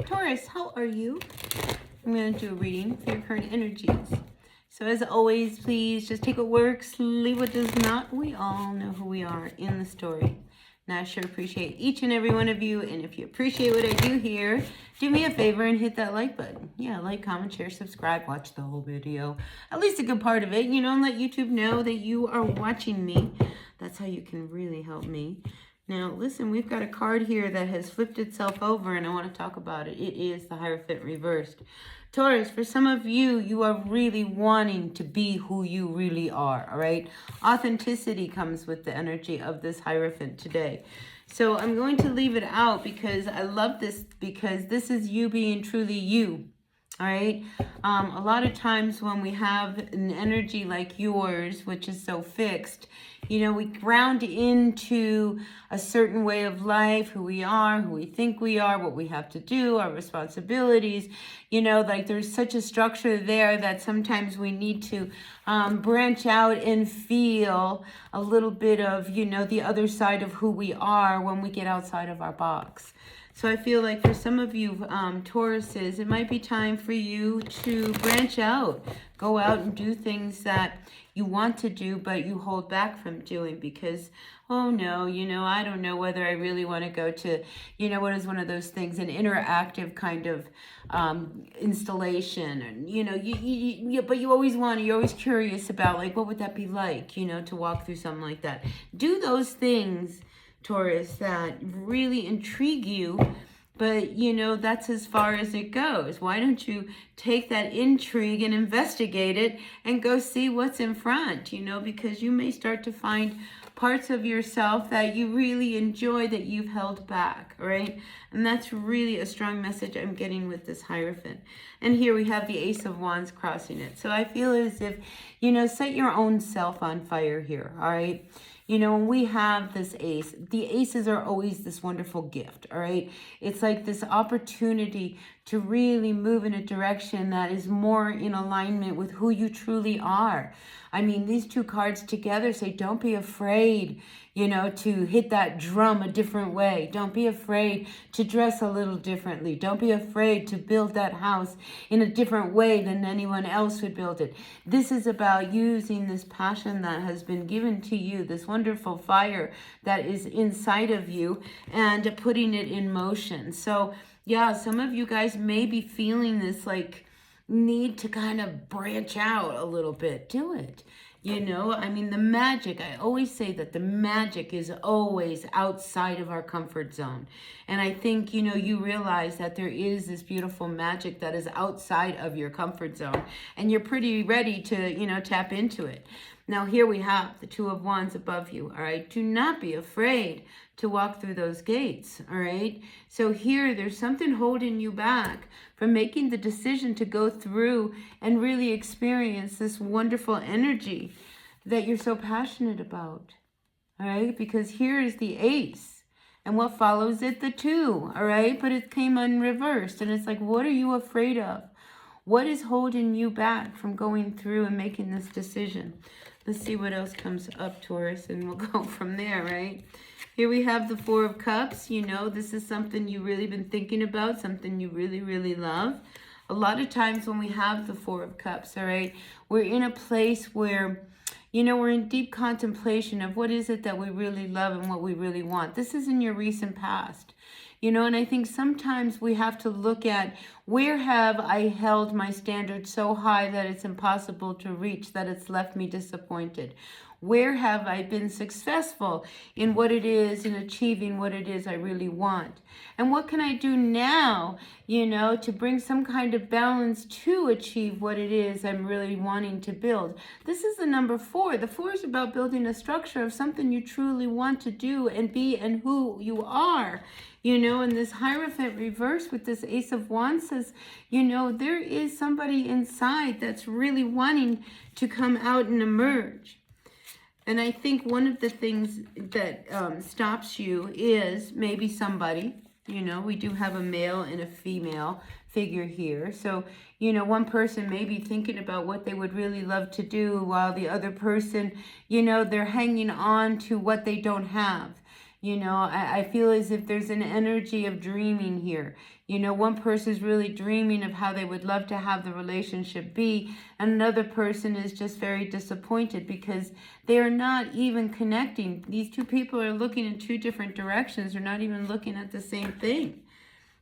Taurus, how are you? I'm going to do a reading for your current energies. So as always, please just take what works, leave what does not. We all know who we are in the story. And I sure appreciate each and every one of you. And if you appreciate what I do here, do me a favor and hit that like button. Yeah, like, comment, share, subscribe, watch the whole video. At least a good part of it, and let YouTube know that you are watching me. That's how you can really help me. Now, listen, we've got a card here that has flipped itself over, and I want to talk about it. It is the Hierophant reversed. Taurus, for some of you, you are really wanting to be who you really are, all right? Authenticity comes with the energy of this Hierophant today. So I'm going to leave it out because I love this, because this is you being truly you. All right. A lot of times when we have an energy like yours, which is so fixed, we ground into a certain way of life, who we are, who we think we are, what we have to do, our responsibilities. Like there's such a structure there that sometimes we need to branch out and feel a little bit of, the other side of who we are when we get outside of our box. So I feel like for some of you Tauruses, it might be time for you to branch out. Go out and do things that you want to do, but you hold back from doing because, oh no, I don't know whether I really want to go to, what is one of those things, an interactive kind of installation. And, but you always you're always curious about, like, what would that be like, to walk through something like that. Do those things, Taurus, that really intrigue you, but that's as far as it goes. Why don't you take that intrigue and investigate it and go see what's in front, because you may start to find parts of yourself that you really enjoy that you've held back, right? And that's really a strong message I'm getting with this Hierophant. And here we have the Ace of Wands crossing it. So I feel as if, set your own self on fire here, all right? When we have this ace, the aces are always this wonderful gift, all right? It's like this opportunity to really move in a direction that is more in alignment with who you truly are. I mean, these two cards together say, don't be afraid, to hit that drum a different way. Don't be afraid to dress a little differently. Don't be afraid to build that house in a different way than anyone else would build it. This is about using this passion that has been given to you, this wonderful fire that is inside of you, and putting it in motion. So yeah, some of you guys may be feeling this like need to kind of branch out a little bit. Do it. I mean, the magic, I always say that the magic is always outside of our comfort zone. And I think, you realize that there is this beautiful magic that is outside of your comfort zone. And you're pretty ready to, tap into it. Now, here we have the Two of Wands above you, all right? Do not be afraid to walk through those gates, all right? So here, there's something holding you back from making the decision to go through and really experience this wonderful energy that you're so passionate about, all right? Because here is the Ace, and what follows it, the Two, all right? But it came unreversed, and it's like, what are you afraid of? What is holding you back from going through and making this decision? Let's see what else comes up, Taurus, and we'll go from there, right? Here we have the Four of Cups. This is something you've really been thinking about, something you really, really love. A lot of times when we have the Four of Cups, all right, we're in a place where, we're in deep contemplation of what is it that we really love and what we really want. This is in your recent past. And I think sometimes we have to look at, where have I held my standards so high that it's impossible to reach, that it's left me disappointed? Where have I been successful in what it is, in achieving what it is I really want? And what can I do now, to bring some kind of balance to achieve what it is I'm really wanting to build? This is the number 4. The 4 is about building a structure of something you truly want to do and be and who you are. And this Hierophant reverse with this Ace of Wands says, there is somebody inside that's really wanting to come out and emerge. And I think one of the things that stops you is maybe somebody, we do have a male and a female figure here. So, one person may be thinking about what they would really love to do, while the other person, they're hanging on to what they don't have. You know, I feel as if there's an energy of dreaming here. You know, one person's really dreaming of how they would love to have the relationship be, and another person is just very disappointed because they are not even connecting. These two people are looking in two different directions. They're not even looking at the same thing.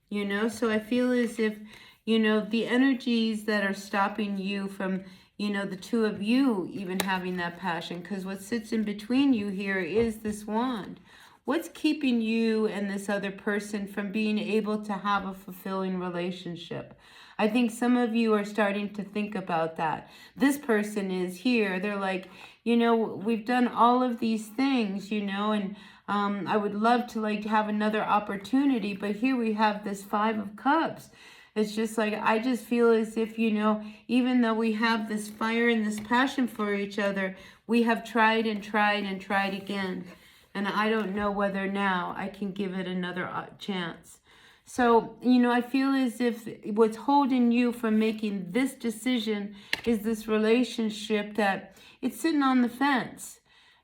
You know, so I feel as if, you know, the energies that are stopping you from, you know, the two of you even having that passion, because what sits in between you here is this wand. What's keeping you and this other person from being able to have a fulfilling relationship? I think some of you are starting to think about that. This person is here. They're like, you know, we've done all of these things, you know, and I would love to like have another opportunity, but here we have this 5 of Cups. It's just like, I just feel as if, you know, even though we have this fire and this passion for each other, we have tried and tried and tried again. And I don't know whether now I can give it another chance. So, you know, I feel as if what's holding you from making this decision is this relationship that it's sitting on the fence.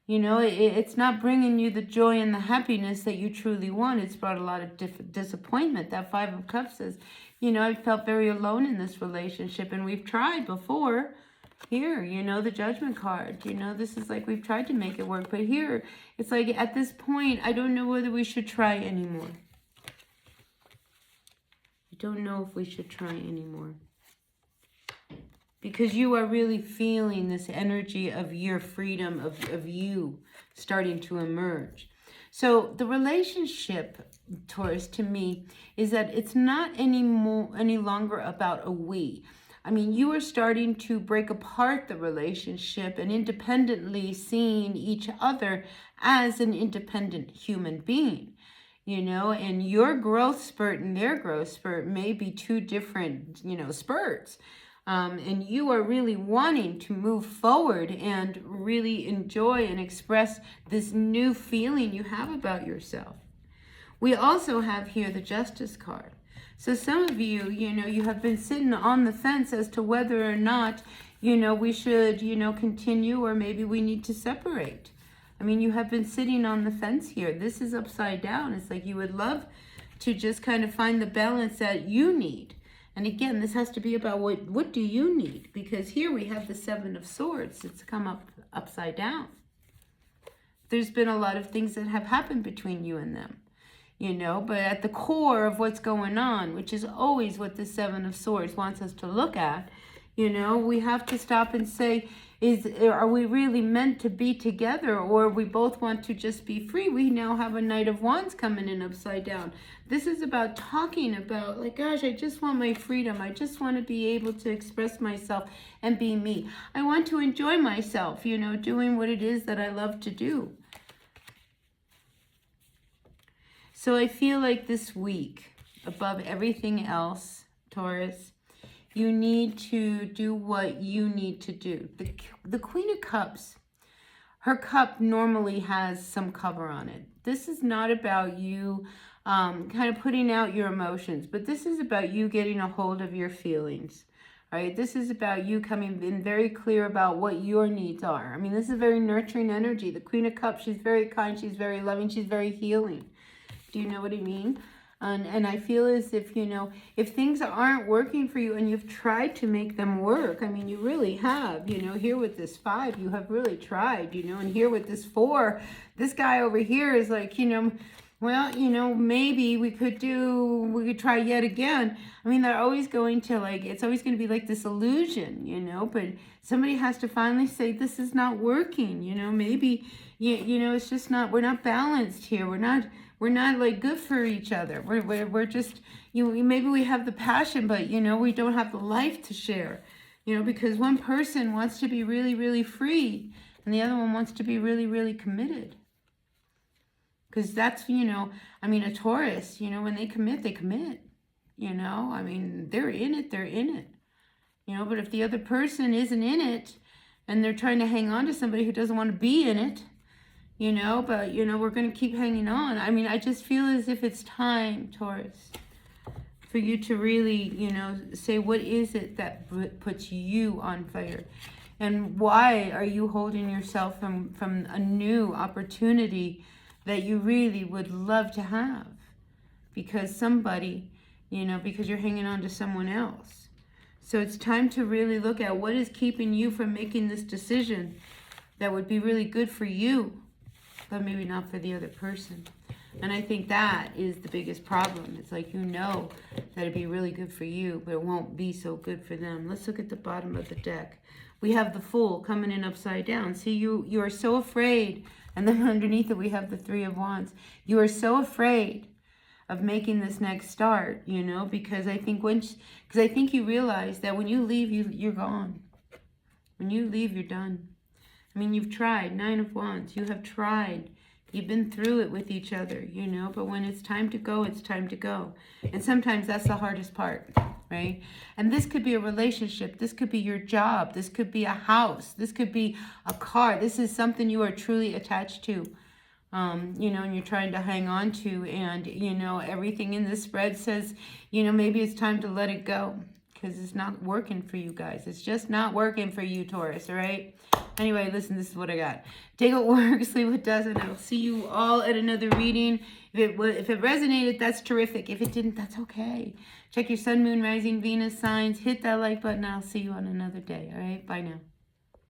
You know, it's not bringing you the joy and the happiness that you truly want. It's brought a lot of disappointment. That 5 of Cups says, you know, I felt very alone in this relationship, and we've tried before. Here, you know, the Judgment card, you know, this is like we've tried to make it work, but here it's like at this point, I don't know whether we should try anymore. I don't know if we should try anymore. Because you are really feeling this energy of your freedom, of you starting to emerge. So the relationship, Taurus, to me, is that it's not any longer about a we. I mean, you are starting to break apart the relationship and independently seeing each other as an independent human being, you know, and your growth spurt and their growth spurt may be two different, you know, spurts. And you are really wanting to move forward and really enjoy and express this new feeling you have about yourself. We also have here the Justice card. So some of you, you know, you have been sitting on the fence as to whether or not, you know, we should, you know, continue or maybe we need to separate. I mean, you have been sitting on the fence here. This is upside down. It's like you would love to just kind of find the balance that you need. And again, this has to be about what do you need? Because here we have the 7 of Swords. It's come up upside down. There's been a lot of things that have happened between you and them. You know, but at the core of what's going on, which is always what the 7 of Swords wants us to look at, you know, we have to stop and say, are we really meant to be together, or we both want to just be free? We now have a Knight of Wands coming in upside down. This is about talking about, like, gosh, I just want my freedom. I just want to be able to express myself and be me. I want to enjoy myself, you know, doing what it is that I love to do. So I feel like this week, above everything else, Taurus, you need to do what you need to do. The Queen of Cups, her cup normally has some cover on it. This is not about you kind of putting out your emotions, but this is about you getting a hold of your feelings. Right? This is about you being very clear about what your needs are. I mean, this is a very nurturing energy. The Queen of Cups, she's very kind, she's very loving, she's very healing. Do you know what I mean? And I feel as if, you know, if things aren't working for you and you've tried to make them work, I mean, you really have, you know, here with this 5, you have really tried, you know, and here with this 4, this guy over here is like, you know, well, you know, maybe we could try yet again. I mean, they're always going to like, it's always going to be like this illusion, you know, but somebody has to finally say, this is not working, you know, maybe, you know, it's just not, we're not balanced here. We're not like good for each other. We're just, you know, maybe we have the passion, but, you know, we don't have the life to share, you know, because one person wants to be really, really free and the other one wants to be really, really committed. Because that's, you know, I mean, a Taurus, you know, when they commit, you know, I mean, they're in it, you know, but if the other person isn't in it and they're trying to hang on to somebody who doesn't want to be in it, you know, but, you know, we're going to keep hanging on. I mean, I just feel as if it's time, Taurus, for you to really, you know, say, what is it that puts you on fire? And why are you holding yourself from a new opportunity that you really would love to have, because somebody, because you're hanging on to someone else. So it's time to really look at what is keeping you from making this decision that would be really good for you, but maybe not for the other person. And I think that is the biggest problem. It's like, that it'd be really good for you, but it won't be so good for them. Let's look at the bottom of the deck. We have the Fool coming in upside down. See, you are so afraid. And then underneath it, we have the Three of Wands. You are so afraid of making this next start, because I think you realize that when you leave, you're gone. When you leave, you're done. I mean, you've tried. Nine of Wands. You have tried. You've been through it with each other, but when it's time to go, it's time to go. And sometimes that's the hardest part, right? And this could be a relationship. This could be your job. This could be a house. This could be a car. This is something you are truly attached to, and you're trying to hang on to. And, everything in this spread says, maybe it's time to let it go, because it's not working for you guys. It's just not working for you, Taurus, all right? Anyway, listen, this is what I got. Take what works, leave what doesn't. I'll see you all at another reading. If it resonated, that's terrific. If it didn't, that's okay. Check your sun, moon, rising, Venus signs. Hit that like button. I'll see you on another day, all right? Bye now.